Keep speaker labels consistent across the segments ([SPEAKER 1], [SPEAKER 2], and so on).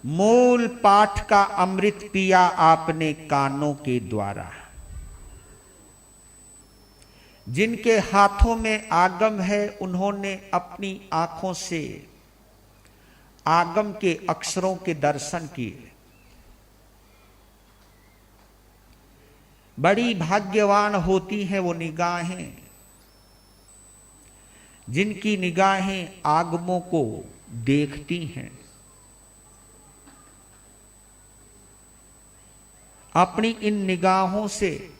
[SPEAKER 1] मूल पाठ का अमृत पिया आपने कानों के द्वारा। जिनके हाथों में आगम है उन्होंने अपनी आंखों से आगम के अक्षरों के दर्शन किए। बड़ी भाग्यवान होती हैं वो निगाहें जिनकी निगाहें आगमों को देखती हैं। अपनी इन निगाहों से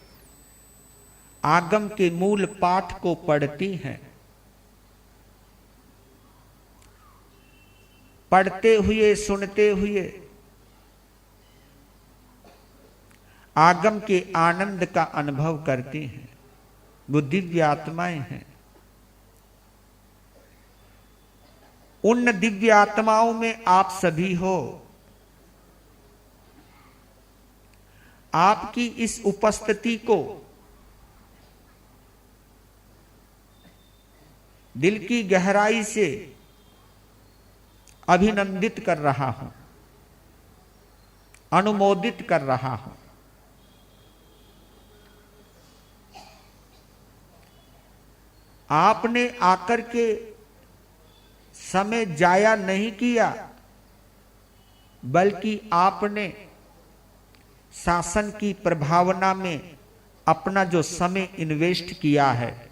[SPEAKER 1] आगम के मूल पाठ को पढ़ती हैं। पढ़ते हुए सुनते हुए आगम के आनंद का अनुभव करती हैं। वो दिव्य आत्माएं हैं। उन दिव्य आत्माओं में आप सभी हो। आपकी इस उपस्थिति को दिल की गहराई से अभिनंदित कर रहा हूं, अनुमोदित कर रहा हूं। आपने आकर के समय जाया नहीं किया, बल्कि आपने शासन की प्रभावना में अपना जो समय इन्वेस्ट किया है,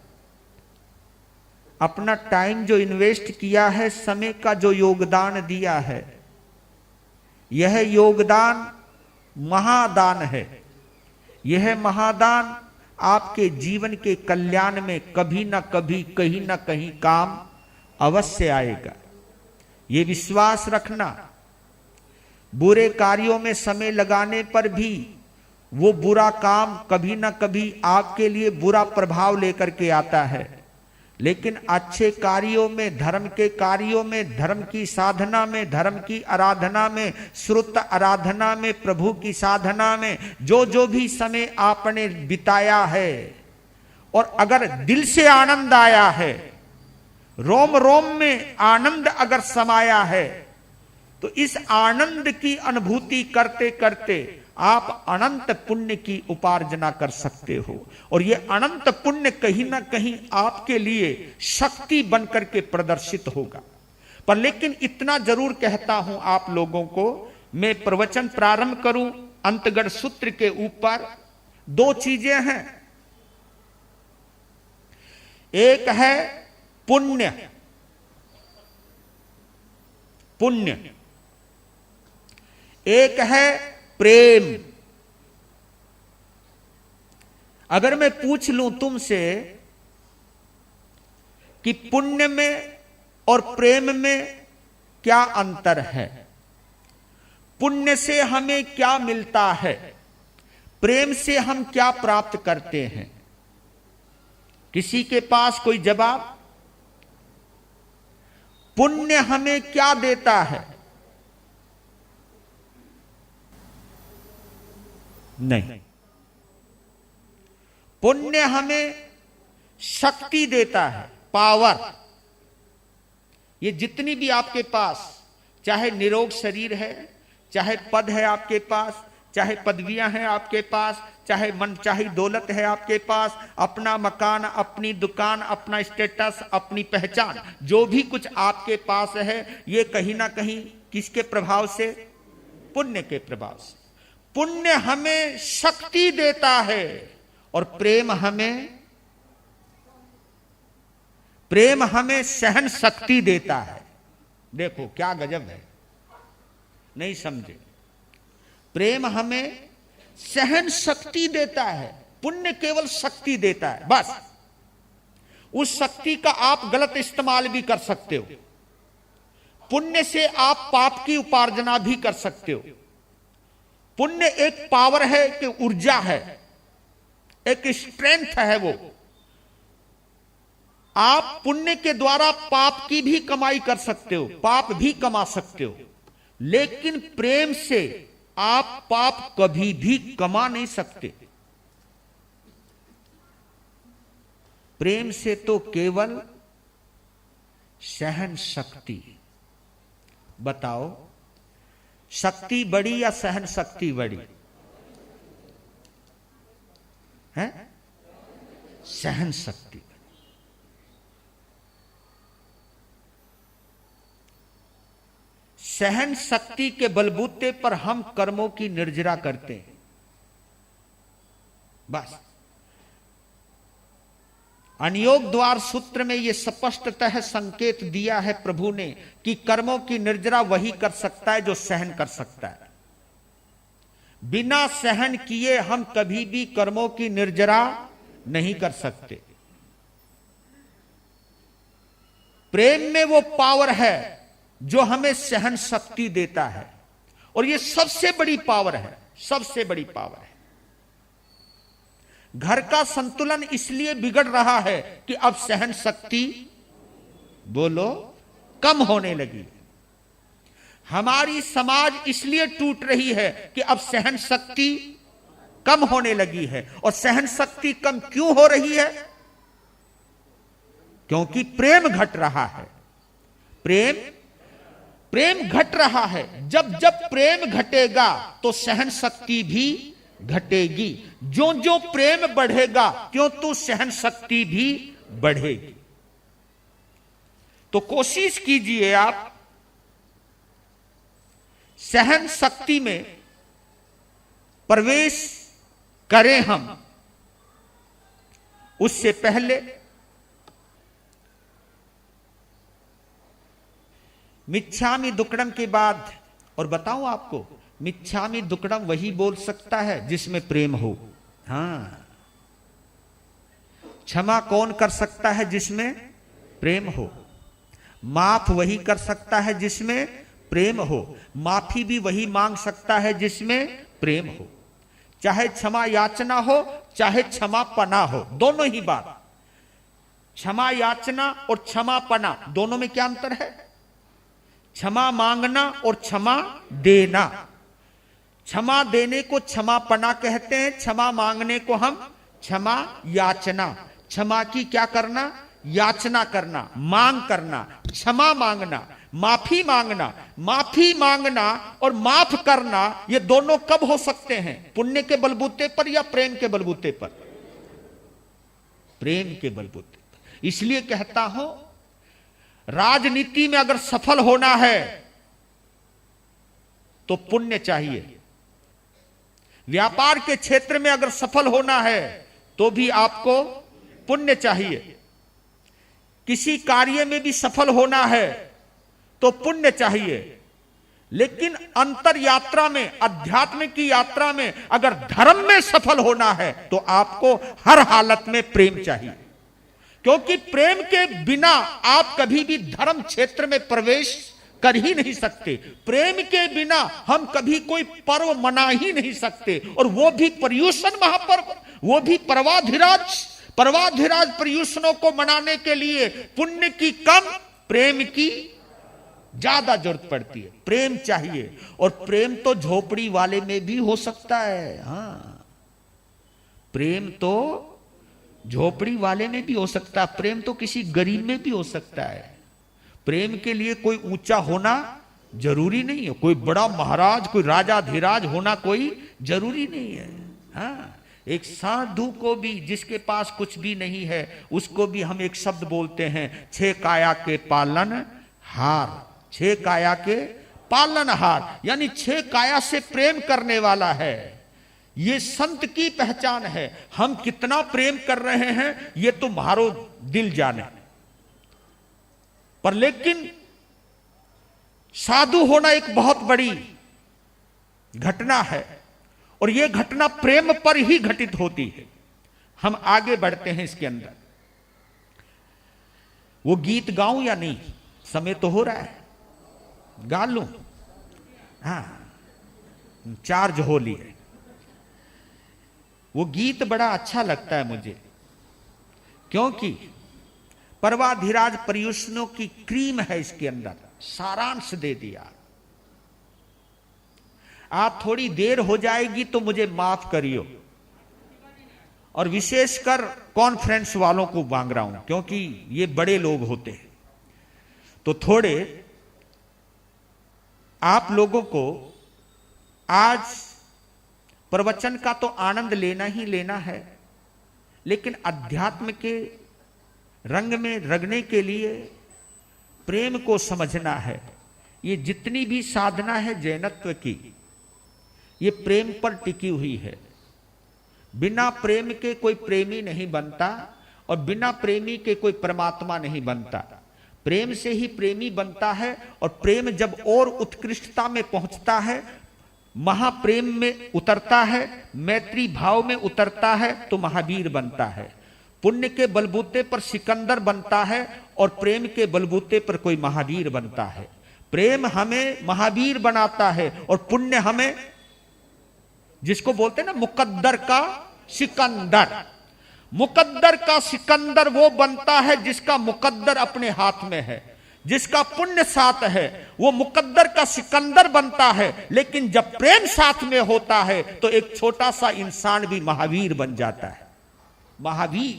[SPEAKER 1] अपना टाइम जो इन्वेस्ट किया है, समय का जो योगदान दिया है, यह योगदान महादान है। यह महादान आपके जीवन के कल्याण में कभी ना कभी कहीं ना कहीं काम अवश्य आएगा। ये विश्वास रखना। बुरे कार्यों में समय लगाने पर भी वो बुरा काम कभी ना कभी आपके लिए बुरा प्रभाव लेकर के आता है, लेकिन अच्छे कार्यों में, धर्म के कार्यों में, धर्म की साधना में, धर्म की आराधना में, श्रुत आराधना में, प्रभु की साधना में जो जो भी समय आपने बिताया है, और अगर दिल से आनंद आया है, रोम रोम में आनंद अगर समाया है, तो इस आनंद की अनुभूति करते करते आप अनंत पुण्य की उपार्जना कर सकते हो। और ये अनंत पुण्य कहीं ना कहीं आपके लिए शक्ति बनकर के प्रदर्शित होगा। पर लेकिन इतना जरूर कहता हूं आप लोगों को, मैं प्रवचन प्रारंभ करूं अंतगढ़ सूत्र के ऊपर। दो चीजें हैं, एक है पुण्य, पुण्य, एक है प्रेम। अगर मैं पूछ लूं तुमसे कि पुण्य में और प्रेम में क्या अंतर है, पुण्य से हमें क्या मिलता है, प्रेम से हम क्या प्राप्त करते हैं, किसी के पास कोई जवाब? पुण्य हमें क्या देता है? नहीं। पुण्य हमें शक्ति देता है, पावर। ये जितनी भी आपके पास, चाहे निरोग शरीर है, चाहे पद है आपके पास, चाहे पदवियां हैं आपके पास, चाहे मन चाहे दौलत है आपके पास, अपना मकान, अपनी दुकान, अपना स्टेटस, अपनी पहचान, जो भी कुछ आपके पास है, ये कहीं ना कहीं किसके प्रभाव से? पुण्य के प्रभाव से। पुण्य हमें शक्ति देता है और प्रेम हमें सहन शक्ति देता है। देखो क्या गजब है, नहीं समझे? प्रेम हमें सहन शक्ति देता है, पुण्य केवल शक्ति देता है। बस उस शक्ति का आप गलत इस्तेमाल भी कर सकते हो। पुण्य से आप पाप की उपार्जना भी कर सकते हो। पुण्य एक पावर है, कि ऊर्जा है, एक स्ट्रेंथ है। वो आप पुण्य के द्वारा पाप की भी कमाई कर सकते हो, पाप भी कमा सकते हो, लेकिन प्रेम से आप पाप कभी भी कमा नहीं सकते। प्रेम से तो केवल सहन शक्ति। बताओ, शक्ति बड़ी या सहन शक्ति बड़ी है? सहन शक्ति बड़ी। सहन शक्ति के बलबूते पर हम कर्मों की निर्जरा करते हैं। बस अनियोग द्वार सूत्र में यह स्पष्टतः संकेत दिया है प्रभु ने कि कर्मों की निर्जरा वही कर सकता है जो सहन कर सकता है। बिना सहन किए हम कभी भी कर्मों की निर्जरा नहीं कर सकते। प्रेम में वो पावर है जो हमें सहन शक्ति देता है, और ये सबसे बड़ी पावर है, सबसे बड़ी पावर है। घर का संतुलन इसलिए बिगड़ रहा है कि अब सहन शक्ति बोलो कम होने लगी। हमारी समाज इसलिए टूट रही है कि अब सहन शक्ति कम होने लगी है। और सहन शक्ति कम क्यों हो रही है? क्योंकि प्रेम घट रहा है। प्रेम घट रहा है। जब जब प्रेम घटेगा तो सहन शक्ति भी घटेगी। जो जो प्रेम बढ़ेगा क्यों तो सहन शक्ति भी बढ़ेगी। तो कोशिश कीजिए आप सहन शक्ति में प्रवेश करें। हम उससे पहले मिच्छामि दुक्कडम के बाद, और बताऊं आपको, मिच्छामि दुक्कडम वही बोल सकता है जिसमें प्रेम हो। हां, क्षमा कौन कर सकता है जिसमें प्रेम हो। माफ वही कर सकता है जिसमें प्रेम हो। माफी भी वही मांग सकता है जिसमें प्रेम हो। चाहे क्षमा याचना हो चाहे क्षमा पना हो, दोनों ही बात। क्षमा याचना और क्षमा पना दोनों में क्या अंतर है? क्षमा मांगना और क्षमा देना। क्षमा देने को क्षमा पना कहते हैं, क्षमा मांगने को हम क्षमा याचना। क्षमा की क्या करना? याचना करना, मांग करना। क्षमा मांगना, माफी मांगना। माफी मांगना और माफ करना ये दोनों कब हो सकते हैं? पुण्य के बलबूते पर या प्रेम के बलबूते पर? प्रेम के बलबूते पर। इसलिए कहता हूं, राजनीति में अगर सफल होना है तो पुण्य चाहिए। व्यापार के क्षेत्र में अगर सफल होना है तो भी आपको पुण्य चाहिए। किसी कार्य में भी सफल होना है तो पुण्य चाहिए। लेकिन अंतर यात्रा में, अध्यात्म की यात्रा में अगर धर्म में सफल होना है तो आपको हर हालत में प्रेम चाहिए। क्योंकि प्रेम के बिना आप कभी भी धर्म क्षेत्र में प्रवेश कर ही नहीं सकते। प्रेम के बिना हम कभी कोई पर्व मना ही नहीं सकते, और वो भी पर्युषण महापर्व, वो भी पर्वाधिराज पर्युषणों को मनाने के लिए पुण्य की कम, प्रेम की ज्यादा जरूरत पड़ती है। प्रेम चाहिए, और प्रेम तो झोपड़ी वाले में भी हो सकता है। हां, प्रेम तो झोपड़ी वाले में भी हो सकता है। प्रेम तो किसी गरीब में भी हो सकता है। प्रेम के लिए कोई ऊंचा होना जरूरी नहीं है, कोई बड़ा महाराज, कोई राजा धीराज होना कोई जरूरी नहीं है। हाँ, एक साधु को भी, जिसके पास कुछ भी नहीं है, उसको भी हम एक शब्द बोलते हैं, छह काया के पालन हार। छह काया के पालन हार, यानी छह काया से प्रेम करने वाला है। ये संत की पहचान है। हम कितना प्रेम कर रहे हैं ये तो मारो दिल जाने। पर लेकिन साधु होना एक बहुत बड़ी घटना है, और यह घटना प्रेम पर ही घटित होती है। हम आगे बढ़ते हैं इसके अंदर। वो गीत गाऊं या नहीं? समय तो हो रहा है, गा लूं? हाँ, चार्ज हो लिए। वो गीत बड़ा अच्छा लगता है मुझे, क्योंकि पर्वाधिराज पर्युषणों की क्रीम है इसके अंदर, सारांश दे दिया। आप थोड़ी देर हो जाएगी तो मुझे माफ करियो, और विशेषकर कॉन्फ्रेंस वालों को मांग रहा हूं, क्योंकि ये बड़े लोग होते हैं, तो थोड़े आप लोगों को आज प्रवचन का तो आनंद लेना ही लेना है, लेकिन अध्यात्म के रंग में रंगने के लिए प्रेम को समझना है। ये जितनी भी साधना है जैनत्व की, ये प्रेम पर टिकी हुई है। बिना प्रेम के कोई प्रेमी नहीं बनता और बिना प्रेमी के कोई परमात्मा नहीं बनता। प्रेम से ही प्रेमी बनता है और प्रेम जब और उत्कृष्टता में पहुंचता है, महाप्रेम में उतरता है, मैत्री भाव में उतरता है, तो महावीर बनता है। पुण्य के बलबूते पर सिकंदर बनता है और प्रेम के बलबूते पर कोई महावीर बनता है। प्रेम हमें महावीर बनाता है और पुण्य हमें, जिसको बोलते हैं ना मुकद्दर का सिकंदर, मुकद्दर का सिकंदर वो बनता है जिसका मुकद्दर अपने हाथ में है। जिसका पुण्य साथ है वो मुकद्दर का सिकंदर बनता है। लेकिन जब प्रेम साथ में होता है तो एक छोटा सा इंसान भी महावीर बन जाता है। महावीर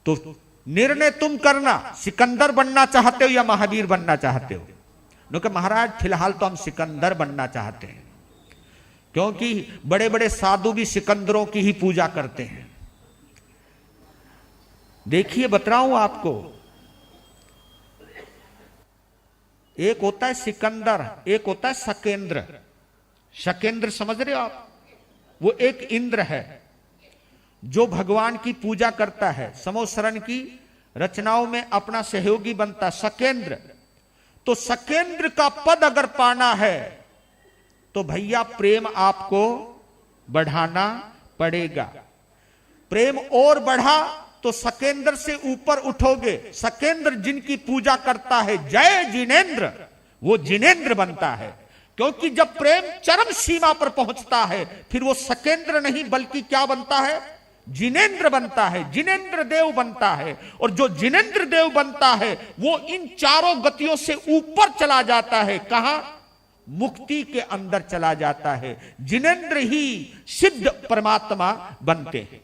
[SPEAKER 1] तो निर्णय तुम करना, सिकंदर बनना चाहते हो या महावीर बनना चाहते हो। क्योंकि महाराज फिलहाल तो हम सिकंदर बनना चाहते हैं, क्योंकि बड़े बड़े साधु भी सिकंदरों की ही पूजा करते हैं। देखिए बतलाऊं आपको, एक होता है सिकंदर, एक होता है शकेंद्र। शकेंद्र समझ रहे हो आप? वो एक इंद्र है जो भगवान की पूजा करता है, समोसरण की रचनाओं में अपना सहयोगी बनता। शकेंद्र, तो शकेंद्र का पद अगर पाना है तो भैया प्रेम आपको बढ़ाना पड़ेगा। प्रेम और बढ़ा तो शकेंद्र से ऊपर उठोगे। शकेंद्र जिनकी पूजा करता है, जय जिनेंद्र, वो जिनेंद्र बनता है। क्योंकि जब प्रेम चरम सीमा पर पहुंचता है फिर वो शकेंद्र नहीं बल्कि क्या बनता है? जिनेंद्र बनता है, जिनेंद्र देव बनता है। और जो जिनेंद्र देव बनता है वो इन चारों गतियों से ऊपर चला जाता है। कहां? मुक्ति के अंदर चला जाता है। जिनेंद्र ही सिद्ध परमात्मा बनते हैं।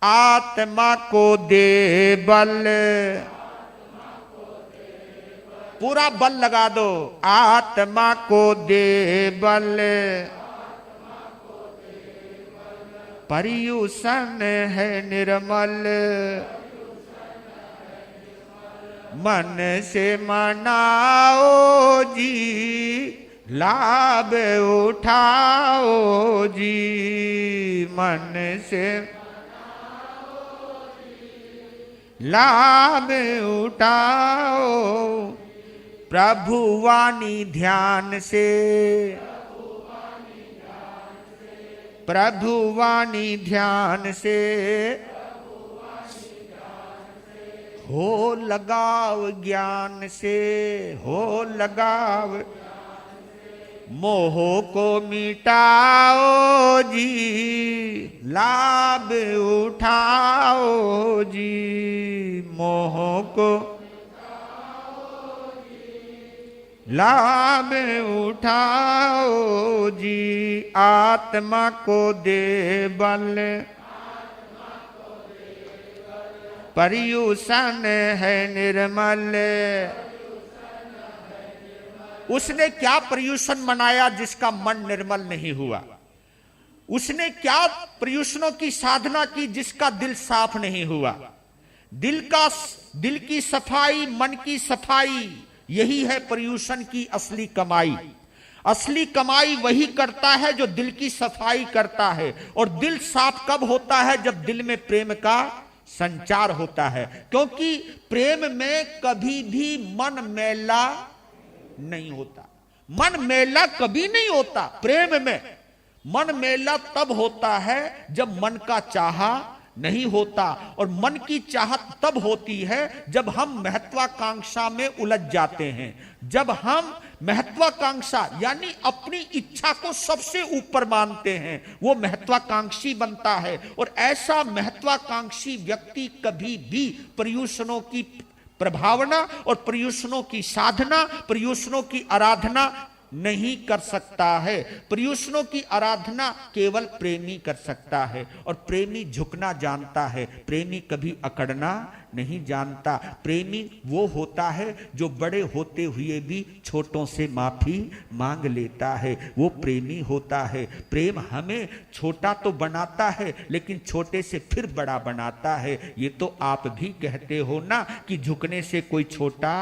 [SPEAKER 1] आत्मा को दे बल, पूरा बल लगा दो। आत्मा को दे बल, पर्युषण है निर्मल, मन से मनाओ जी, लाभ उठाओ जी। मन से लाभ उठाओ, प्रभु वाणी ध्यान से, प्रभु वाणी ध्यान से, हो लगाव ज्ञान से, हो लगाव, मोह को मिटाओ जी, लाभ उठाओ जी। मोह को लाभ उठाओ जी। आत्मा को दे बल, पर्युषण है निर्मल। उसने क्या पर्युषण मनाया जिसका मन निर्मल नहीं हुआ? उसने क्या पर्युषणों की साधना की जिसका दिल साफ नहीं हुआ? दिल की सफाई, मन की सफाई, यही है पर्युषण की असली कमाई। असली कमाई वही करता है जो दिल की सफाई करता है। और दिल साफ कब होता है? जब दिल में प्रेम का संचार होता है। क्योंकि प्रेम में कभी भी मन मैला नहीं होता। मन मैला कभी नहीं होता। प्रेम में मन मैला तब होता है जब मन का चाहा नहीं होता। और मन की चाहत तब होती है जब हम महत्वाकांक्षा में उलझ जाते हैं। जब हम महत्वाकांक्षा यानी अपनी इच्छा को सबसे ऊपर मानते हैं, वो महत्वाकांक्षी बनता है। और ऐसा महत्वाकांक्षी व्यक्ति कभी भी पर्युषणों की प्रभावना और पर्युषणों की साधना, पर्युषणों की आराधना नहीं कर सकता है। पर्युषणों की आराधना केवल प्रेमी कर सकता है, और प्रेमी झुकना जानता है, प्रेमी कभी अकड़ना नहीं जानता। प्रेमी वो होता है जो बड़े होते हुए भी छोटों से माफी मांग लेता है, वो प्रेमी होता है। प्रेम हमें छोटा तो बनाता है लेकिन छोटे से फिर बड़ा बनाता है। ये तो आप भी कहते हो ना कि झुकने से कोई छोटा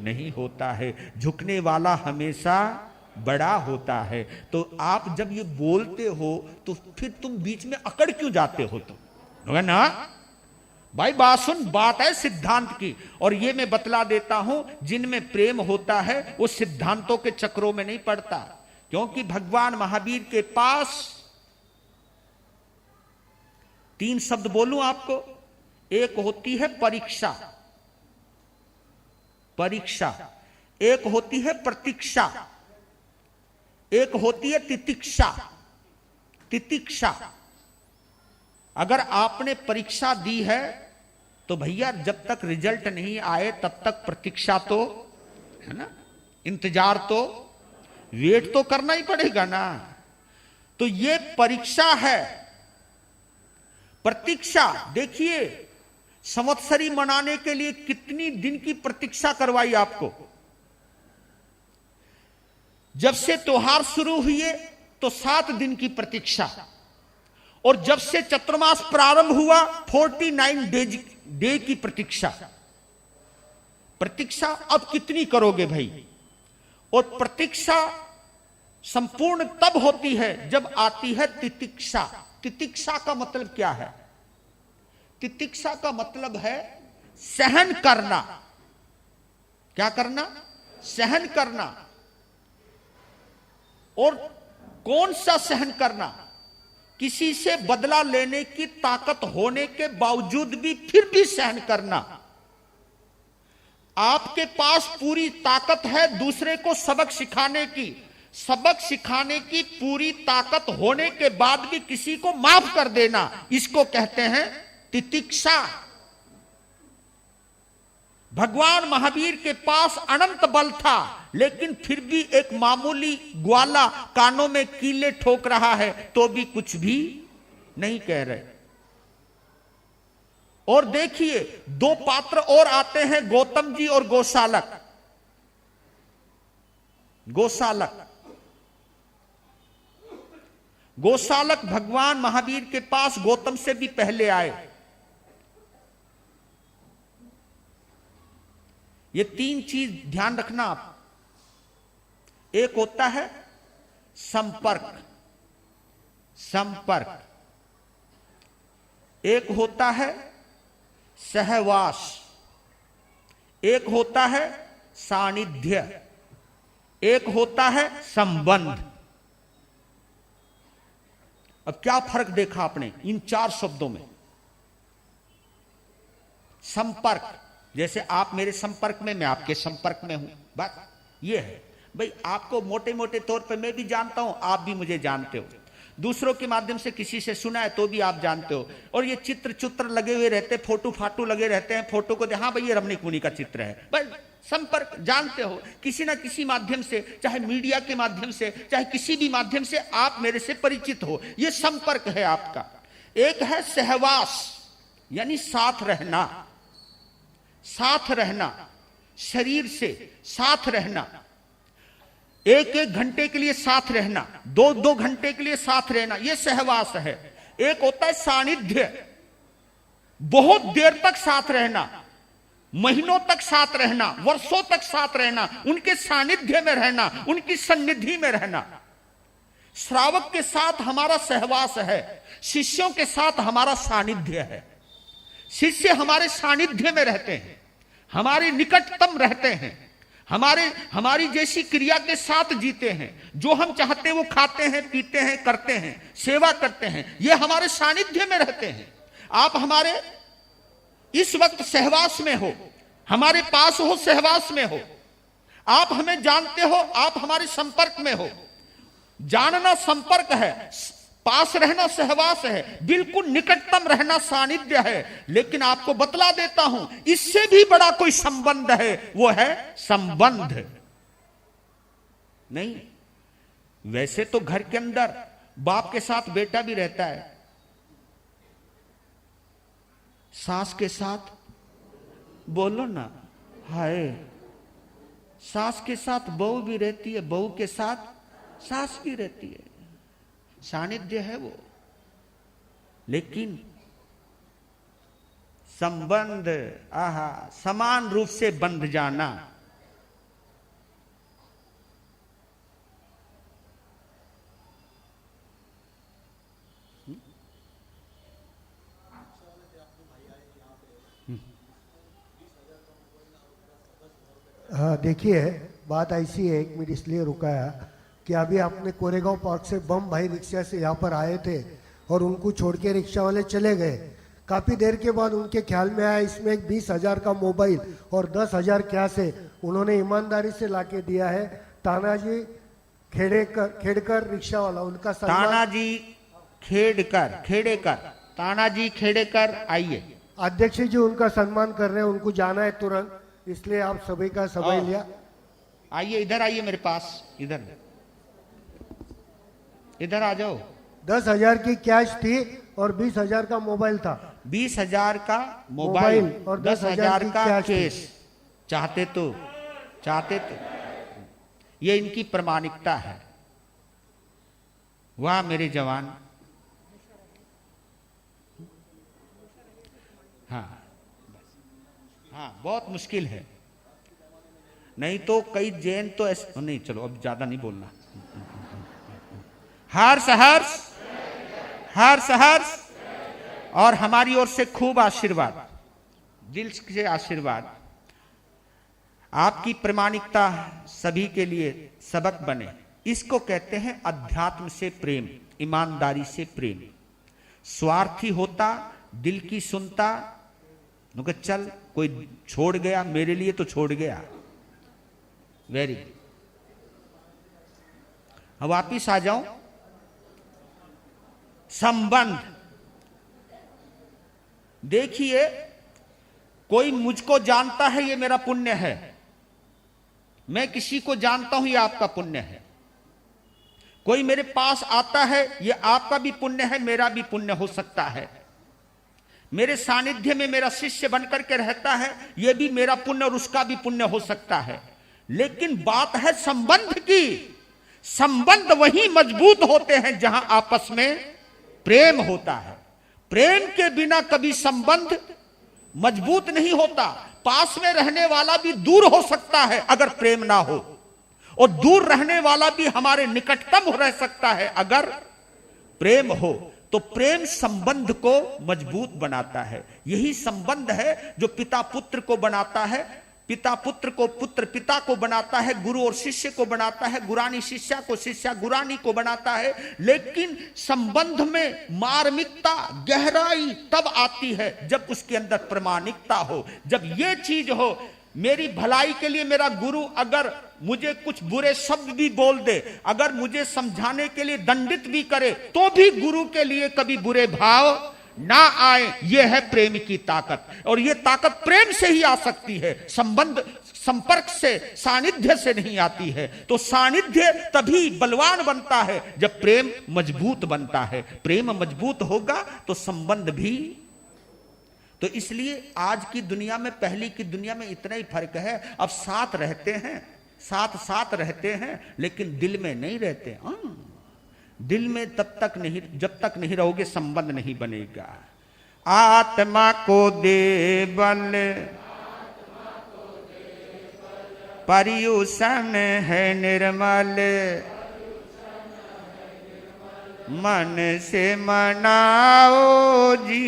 [SPEAKER 1] नहीं होता है, झुकने वाला हमेशा बड़ा होता है। तो आप जब ये बोलते हो तो फिर तुम बीच में अकड़ क्यों जाते हो? तुम ना भाई बात सुन, बात है सिद्धांत की, और ये मैं बतला देता हूं, जिनमें प्रेम होता है वो सिद्धांतों के चक्रों में नहीं पड़ता। क्योंकि भगवान महावीर के पास 3 शब्द बोलूं आपको, एक होती है परीक्षा, परीक्षा, एक होती है प्रतीक्षा, एक होती है तितिक्षा। तितिक्षा, अगर आपने परीक्षा दी है तो भैया जब तक रिजल्ट नहीं आए तब तक प्रतीक्षा तो है ना, इंतजार तो, वेट तो करना ही पड़ेगा ना। तो ये परीक्षा है। प्रतीक्षा, देखिए संवत्सरी मनाने के लिए कितनी दिन की प्रतीक्षा करवाई आपको। जब से त्योहार शुरू हुए तो 7 दिन की प्रतीक्षा, और जब से चतुर्मास प्रारंभ हुआ 49 डे की प्रतीक्षा। प्रतीक्षा अब कितनी करोगे भाई? और प्रतीक्षा संपूर्ण तब होती है जब आती है तितिक्षा। तितिक्षा का मतलब क्या है? तितिक्षा का मतलब है सहन करना। क्या करना? सहन करना। और कौन सा सहन करना? किसी से बदला लेने की ताकत होने के बावजूद भी फिर भी सहन करना। आपके पास पूरी ताकत है दूसरे को सबक सिखाने की, सबक सिखाने की पूरी ताकत होने के बाद भी किसी को माफ कर देना, इसको कहते हैं तितिक्षा। भगवान महावीर के पास अनंत बल था, लेकिन फिर भी एक मामूली ग्वाला कानों में कीले ठोक रहा है तो भी कुछ भी नहीं कह रहे। और देखिए 2 पात्र और आते हैं, गौतम जी और गोशालक। गोशालक, गोशालक भगवान महावीर के पास गौतम से भी पहले आए। ये 3 चीज ध्यान रखना आप। एक होता है संपर्क, संपर्क, एक होता है सहवास, एक होता है सानिध्य, एक होता है संबंध। अब क्या फर्क देखा आपने इन 4 शब्दों में? संपर्क, जैसे आप मेरे संपर्क में, मैं आपके संपर्क में हूं, बस ये है भाई। आपको मोटे मोटे तौर पे मैं भी जानता हूं, आप भी मुझे जानते हो, दूसरों के माध्यम से किसी से सुना है तो भी आप जानते हो। और ये चित्र लगे हुए रहते, फोटो फाटू लगे रहते हैं, फोटो को हाँ भाई ये रमणीक मुनि का चित्र है, बस संपर्क जानते हो। किसी ना किसी माध्यम से, चाहे मीडिया के माध्यम से, चाहे किसी भी माध्यम से आप मेरे से परिचित हो, ये संपर्क है आपका। एक है सहवास, यानी साथ रहना, साथ रहना, शरीर से साथ रहना, 1-1 घंटे के लिए साथ रहना, 2-2 घंटे के लिए साथ रहना, यह सहवास है। एक होता है सानिध्य, बहुत देर तक साथ रहना, महीनों तक साथ रहना, वर्षों तक साथ रहना, उनके सानिध्य में रहना, उनकी सन्निधि में रहना। श्रावक के साथ हमारा सहवास है, शिष्यों के साथ हमारा सानिध्य है। शिष्य हमारे सानिध्य में रहते हैं, हमारे निकटतम रहते हैं, हमारी जैसी क्रिया के साथ जीते हैं, जो हम चाहते हैं वो खाते हैं, पीते हैं, करते हैं, सेवा करते हैं, ये हमारे सानिध्य में रहते हैं। आप हमारे इस वक्त सहवास में हो, हमारे पास हो, सहवास में हो, आप हमें जानते हो, आप हमारे संपर्क में हो। जानना संपर्क है, पास रहना सहवास है, बिल्कुल निकटतम रहना सानिध्य है। लेकिन आपको बतला देता हूं, इससे भी बड़ा कोई संबंध है, वो है संबंध। नहीं, वैसे तो घर के अंदर बाप के साथ बेटा भी रहता है, सास के साथ, बोलो ना, हाय, सास के साथ बहू भी रहती है, बहू के साथ सास भी रहती है, सानिध्य है वो। लेकिन संबंध, आहा, समान रूप से बंध जाना,
[SPEAKER 2] हाँ देखिए, बात ऐसी है, 1 मिनट इसलिए रुकाया कि अभी आपने कोरेगांव पार्क से बम भाई रिक्शा से यहाँ पर आए थे और उनको छोड़ के रिक्शा वाले चले गए। काफ़ी देर के बाद उनके ख्याल में आया इसमें एक 20,000 का मोबाइल और 10,000 कैश है, उन्होंने ईमानदारी से लाके दिया है। तानाजी खेड़कर रिक्शा वाला, उनका
[SPEAKER 1] तानाजी खेड़ेकर, तानाजी खेड़ेकर, आइए।
[SPEAKER 2] अध्यक्ष जी उनका सम्मान कर रहे हैं, उनको जाना है तुरंत, इसलिए आप सभी का समय लिया।
[SPEAKER 1] आइए, इधर आइए मेरे पास, इधर आ जाओ।
[SPEAKER 2] 10,000 की कैश थी और 20,000 का मोबाइल था।
[SPEAKER 1] 20,000 का मोबाइल और 10,000 का कैश। चाहते तो ये इनकी प्रामाणिकता है। वाह मेरे जवान। हाँ, बहुत मुश्किल है, नहीं तो कई जैन तो ऐसे नहीं। चलो अब ज्यादा नहीं बोलना। हर्ष और हमारी ओर से खूब आशीर्वाद, दिल से आशीर्वाद। आपकी प्रामाणिकता सभी के लिए सबक बने। इसको कहते हैं अध्यात्म से प्रेम, ईमानदारी से प्रेम। स्वार्थी होता, दिल की सुनता, चल कोई छोड़ गया मेरे लिए तो छोड़ गया, वेरी। अब वापिस आ जाऊं। संबंध, देखिए, कोई मुझको जानता है ये मेरा पुण्य है, मैं किसी को जानता हूं ये आपका पुण्य है। कोई मेरे पास आता है, ये आपका भी पुण्य है, मेरा भी पुण्य हो सकता है। मेरे सानिध्य में मेरा शिष्य बनकर के रहता है, यह भी मेरा पुण्य और उसका भी पुण्य हो सकता है। लेकिन बात है संबंध की। संबंध वही मजबूत होते हैं जहां आपस में प्रेम होता है। प्रेम के बिना कभी संबंध मजबूत नहीं होता। पास में रहने वाला भी दूर हो सकता है अगर प्रेम ना हो, और दूर रहने वाला भी हमारे निकटतम रह सकता है अगर प्रेम हो। तो प्रेम संबंध को मजबूत बनाता है। यही संबंध है जो पिता पुत्र को बनाता है, पिता पुत्र को, पुत्र पिता को बनाता है, गुरु और शिष्य को बनाता है, गुरानी शिष्या को, शिष्या गुरानी को बनाता है। लेकिन संबंध में मार्मिकता, गहराई तब आती है जब उसके अंदर प्रामाणिकता हो। जब ये चीज हो, मेरी भलाई के लिए मेरा गुरु अगर मुझे कुछ बुरे शब्द भी बोल दे, अगर मुझे समझाने के लिए दंडित भी करे, तो भी गुरु के लिए कभी बुरे भाव ना आए। यह है प्रेम की ताकत, और यह ताकत प्रेम से ही आ सकती है, संबंध संपर्क से, सानिध्य से नहीं आती है। तो सानिध्य तभी बलवान बनता है जब प्रेम मजबूत बनता है। प्रेम मजबूत होगा तो संबंध भी। तो इसलिए आज की दुनिया में, पहले की दुनिया में इतना ही फर्क है। अब साथ रहते हैं, साथ रहते हैं, लेकिन दिल में नहीं रहते। दिल में तब तक नहीं, जब तक नहीं रहोगे संबंध नहीं बनेगा। आत्मा को दे बल, पर्युषण है निर्मल, मन से मनाओ जी,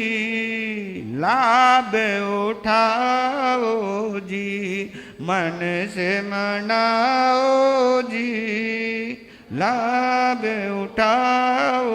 [SPEAKER 1] लाभ उठाओ जी, मन से मनाओ जी, लाभ उठाओ